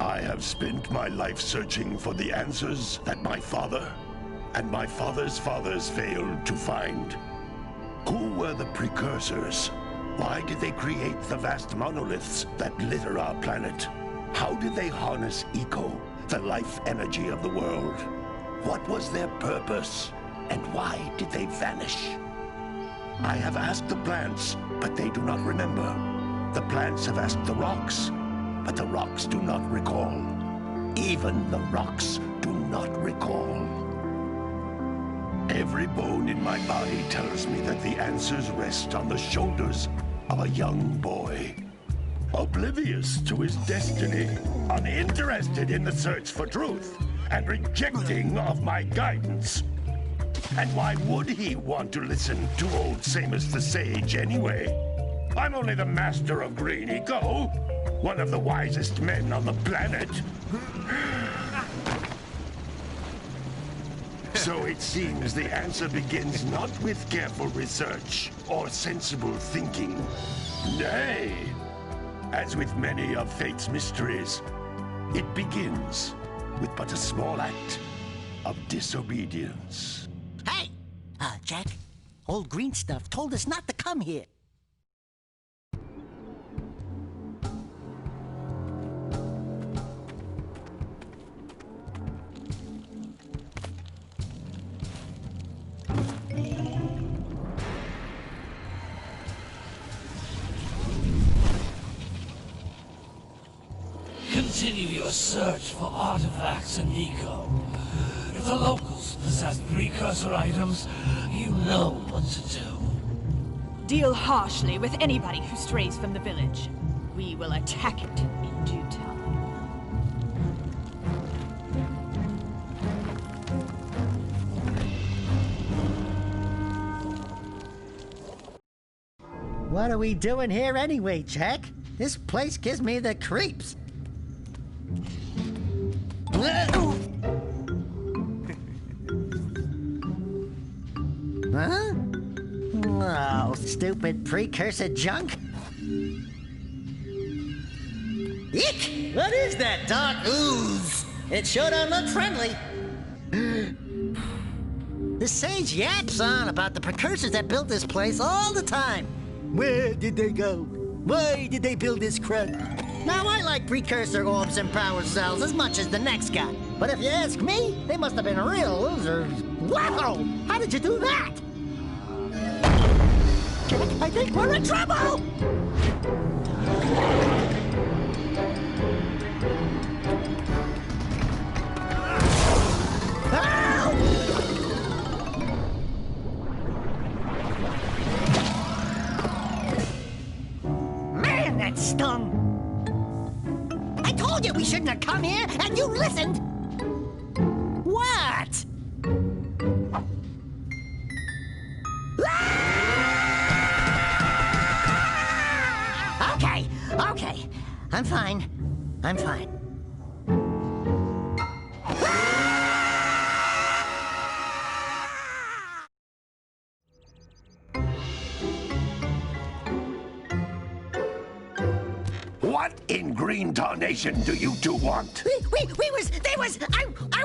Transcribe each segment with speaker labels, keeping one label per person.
Speaker 1: I have spent my life searching for the answers that my father and my father's fathers failed to find. Who were the precursors? Why did they create the vast monoliths that litter our planet? How did they harness eco, the life energy of the world? What was their purpose? And why did they vanish? I have asked the plants, but they do not remember. The plants have asked the rocks, but the rocks do not recall. Even the rocks do not recall. Every bone in my body tells me that the answers rest on the shoulders of a young boy. Oblivious to his destiny, uninterested in the search for truth, and rejecting of my guidance. And why would he want to listen to old Samus the Sage anyway? I'm only the master of green eco, one of the wisest men on the planet. So it seems the answer begins not with careful research or sensible thinking. Nay, as with many of fate's mysteries, it begins with but a small act of disobedience.
Speaker 2: Hey! Jak, old green stuff told us not to come here.
Speaker 3: Continue your search for artifacts and eco. If the locals possess precursor items, you know what to do.
Speaker 4: Deal harshly with anybody who strays from the village. We will attack it in due time.
Speaker 2: What are we doing here anyway, Jak? This place gives me the creeps. Huh? Oh, stupid precursor junk. Eek! What is that dark ooze? It sure don't look friendly. The sage yaps on about the precursors that built this place all the time. Where did they go? Why did they build this crud? Now, I like precursor orbs and power cells as much as the next guy. But if you ask me, they must have been real losers. Wow! How did you do that? I think we're in trouble! Man, that stung! I told you we shouldn't have come here, and you listened! What? Okay. I'm fine. I'm fine.
Speaker 1: What in green tarnation do you two want?
Speaker 2: I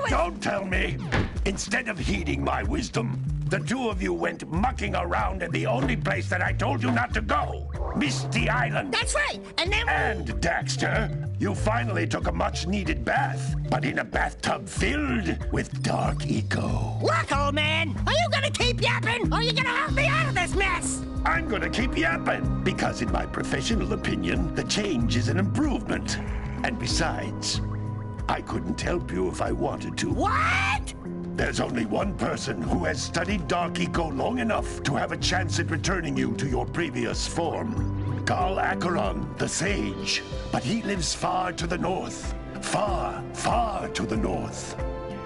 Speaker 2: was...
Speaker 1: Don't tell me! Instead of heeding my wisdom, the two of you went mucking around in the only place that I told you not to go. Misty Island.
Speaker 2: That's right, and then...
Speaker 1: And, Dexter, you finally took a much-needed bath, but in a bathtub filled with dark eco.
Speaker 2: Look, old man, are you gonna keep yapping, or are you gonna help me out of this mess?
Speaker 1: I'm gonna keep yapping, because in my professional opinion, the change is an improvement. And besides, I couldn't help you if I wanted to.
Speaker 2: What?
Speaker 1: There's only one person who has studied Dark Eco long enough to have a chance at returning you to your previous form. Carl Acheron, the Sage. But he lives far to the north, far, far to the north.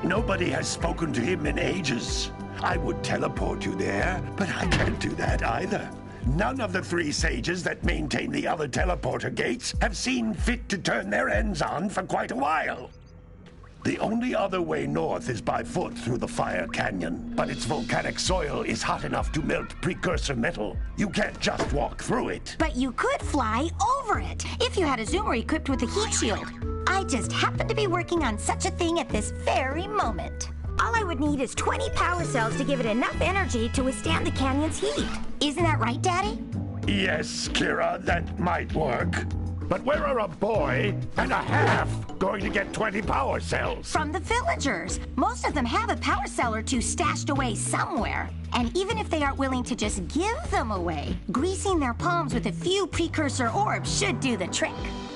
Speaker 1: Nobody has spoken to him in ages. I would teleport you there, but I can't do that either. None of the 3 sages that maintain the other teleporter gates have seen fit to turn their ends on for quite a while. The only other way north is by foot through the Fire Canyon, but its volcanic soil is hot enough to melt precursor metal. You can't just walk through it.
Speaker 5: But you could fly over it if you had a zoomer equipped with a heat shield. I just happen to be working on such a thing at this very moment. All I would need is 20 power cells to give it enough energy to withstand the canyon's heat. Isn't that right, Daddy?
Speaker 1: Yes, Kira, that might work. But where are a boy and a half going to get 20 power cells?
Speaker 5: From the villagers. Most of them have a power cell or 2 stashed away somewhere. And even if they aren't willing to just give them away, greasing their palms with a few precursor orbs should do the trick.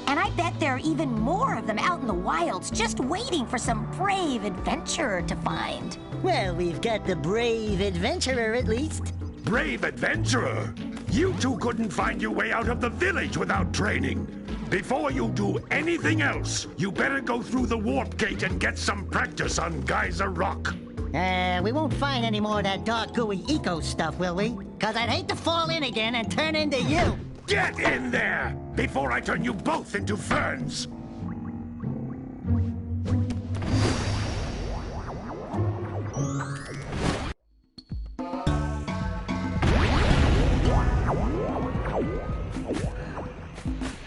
Speaker 5: And I bet there are even more of them out in the wilds just waiting for some brave adventurer to find.
Speaker 2: Well, we've got the brave adventurer at least.
Speaker 1: Brave adventurer? You two couldn't find your way out of the village without training. Before you do anything else, you better go through the warp gate and get some practice on Geyser Rock.
Speaker 2: We won't find any more of that dark gooey eco stuff, will we? 'Cause I'd hate to fall in again and turn into you.
Speaker 1: Get in there before I turn you both into ferns.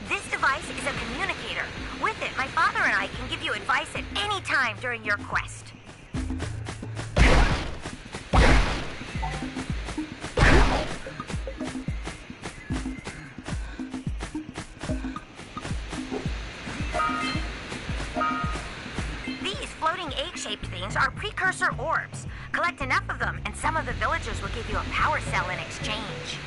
Speaker 5: This device is a communicator. With it, my father and I can give you advice at any time during your quest. These floating egg-shaped things are precursor orbs. Collect enough of them, and some of the villagers will give you a power cell in exchange.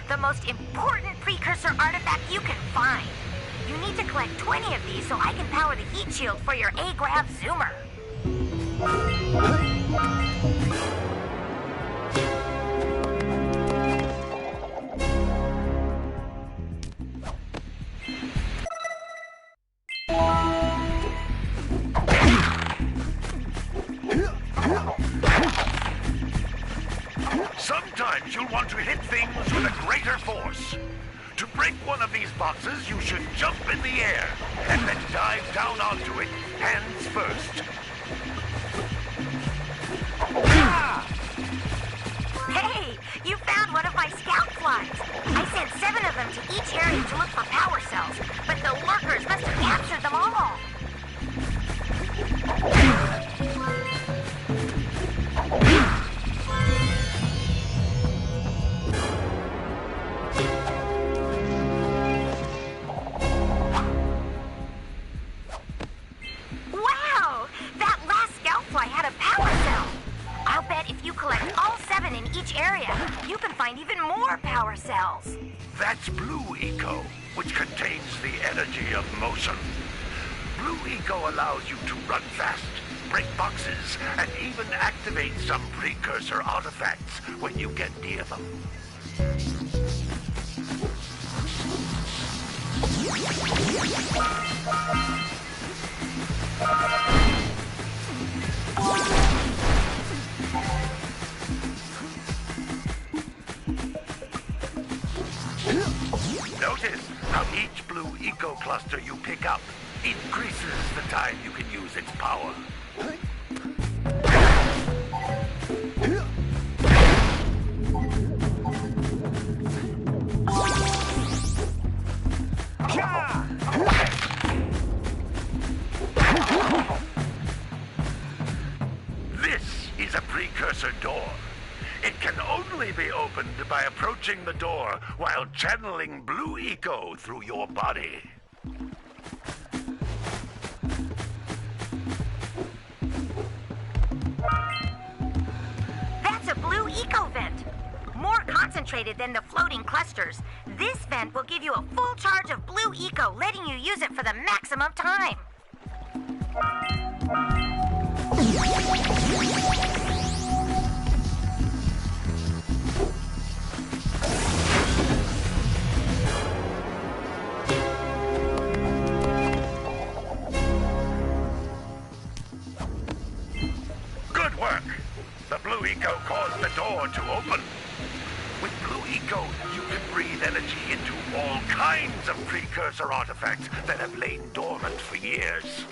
Speaker 5: The most important precursor artifact you can find. You need to collect 20 of these so I can power the heat shield for your A-Grav zoomer.
Speaker 1: Sometimes you'll want to hit things with a greater force. To break one of these boxes, you should jump in the air and then dive down onto it, hands first.
Speaker 5: Hey, you found one of my scout flies. I sent 7 of them to each area to look for power cells, but the lurkers must have captured them all. Wow! That last scout fly had a power cell. I'll bet if you collect all 7 in each area, you can find even more power cells.
Speaker 1: That's Blue Eco, which contains the energy of motion. Blue Eco allows you to run fast, break boxes, and even activate some precursor artifacts when you get near them. Notice how each Blue Eco cluster you pick up increases the time you can use its power. precursor door. It can only be opened by approaching the door while channeling blue eco through your body.
Speaker 5: That's a blue eco vent. More concentrated than the floating clusters. This vent will give you a full charge of blue eco, letting you use it for the maximum time.
Speaker 1: Good work! The blue eco caused the door to open. With blue eco, you can breathe energy into all kinds of precursor artifacts that have lain dormant for years.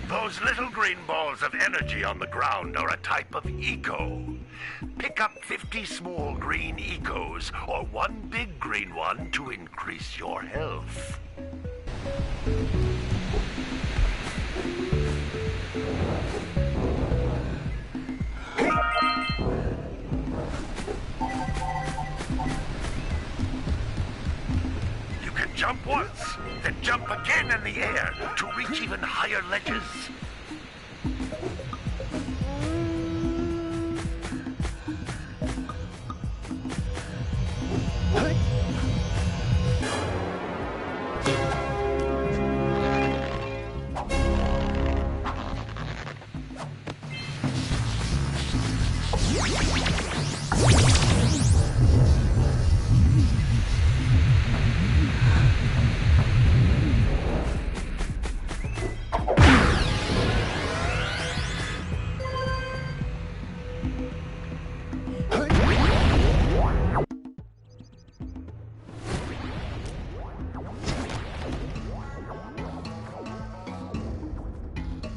Speaker 1: Those little green balls of energy on the ground are a type of eco. Pick up 50 small green ecos or one big green one to increase your health. You can jump once, then jump again in the air to reach even higher ledges.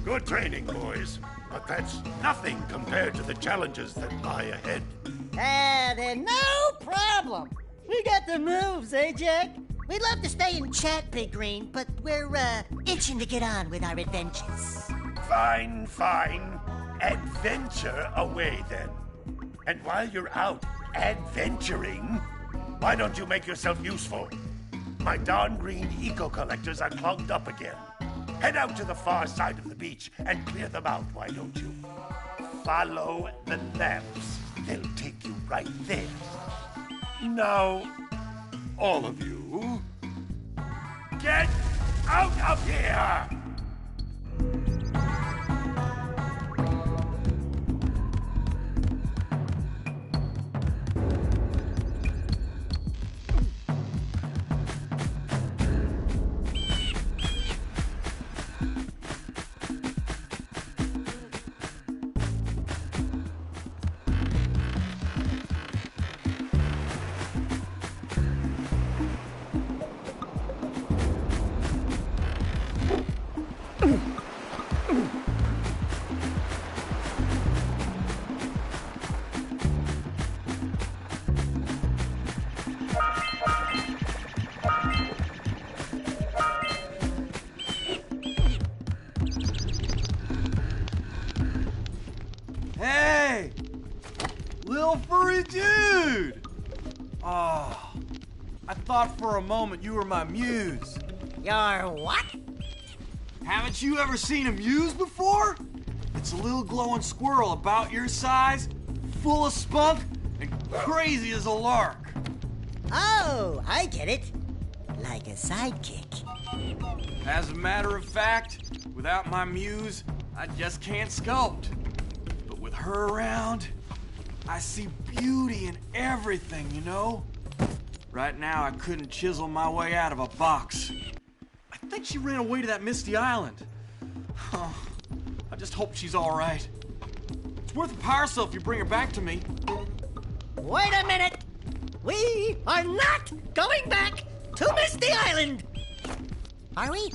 Speaker 1: Good training, boys. But that's nothing compared to the challenges that lie ahead.
Speaker 2: Then no problem. We got the moves, eh, Jack? We'd love to stay and chat, Big Green, but we're, itching to get on with our adventures.
Speaker 1: Fine, fine. Adventure away, then. And while you're out adventuring, why don't you make yourself useful? My darn green eco-collectors are clogged up again. Head out to the far side of the beach and clear them out, why don't you? Follow the lamps. They'll take you right there. Now, all of you, get out of here!
Speaker 6: Hey! Little furry dude! Oh, I thought for a moment you were my muse.
Speaker 2: Your what?
Speaker 6: Haven't you ever seen a muse before? It's a little glowing squirrel about your size, full of spunk, and crazy as a lark.
Speaker 2: Oh, I get it. Like a sidekick.
Speaker 6: As a matter of fact, without my muse, I just can't sculpt. But with her around, I see beauty in everything, you know? Right now, I couldn't chisel my way out of a box. I think she ran away to that misty island. Huh. I just hope she's all right. It's worth a power cell if you bring her back to me.
Speaker 2: Wait a minute! We are not going back to Misty Island! Are we?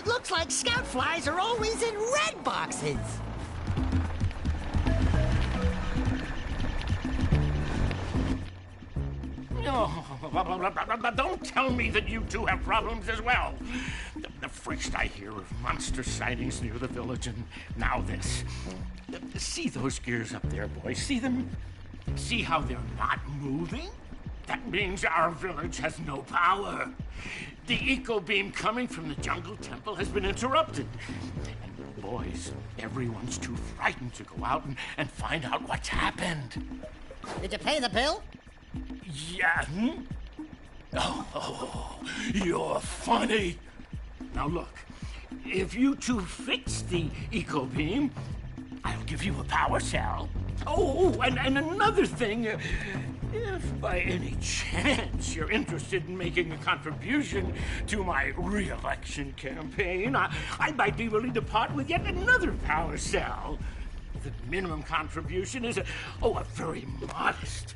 Speaker 2: Looks like scout flies are always in red boxes.
Speaker 7: Oh, don't tell me that you two have problems as well. First I hear of monster sightings near the village, and now this. See those gears up there, boys? See them? See how they're not moving? That means our village has no power. The eco beam coming from the jungle temple has been interrupted. And boys, everyone's too frightened to go out and find out what's happened.
Speaker 2: Did you pay the bill?
Speaker 7: Yeah. Oh, you're funny. Now look, if you two fix the eco beam, I'll give you a power cell. Oh, and another thing, if by any chance you're interested in making a contribution to my re-election campaign, I might be willing to part with yet another power cell. The minimum contribution is a very modest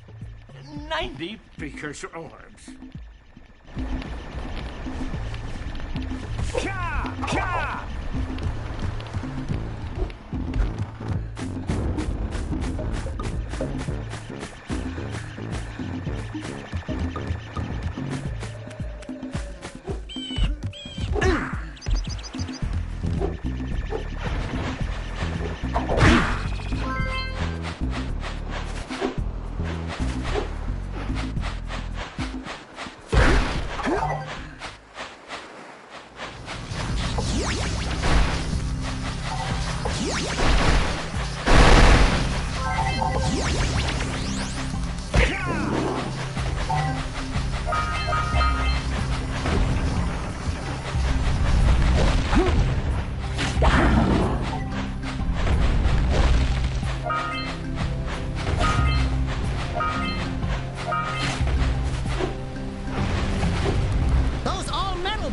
Speaker 7: 90 precursor orbs. Cha! Cha!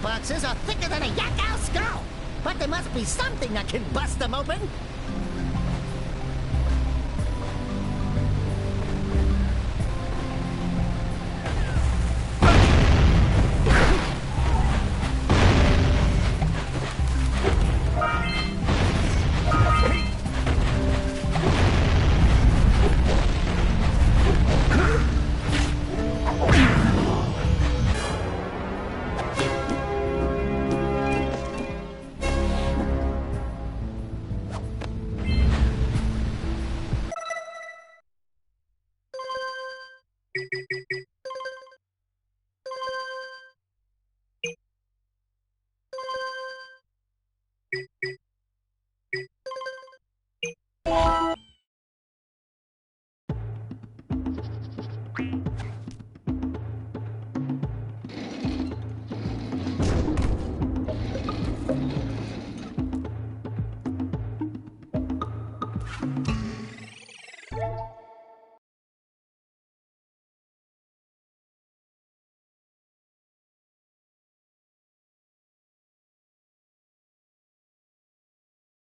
Speaker 2: Boxes are thicker than a yak owl skull, but there must be something that can bust them open.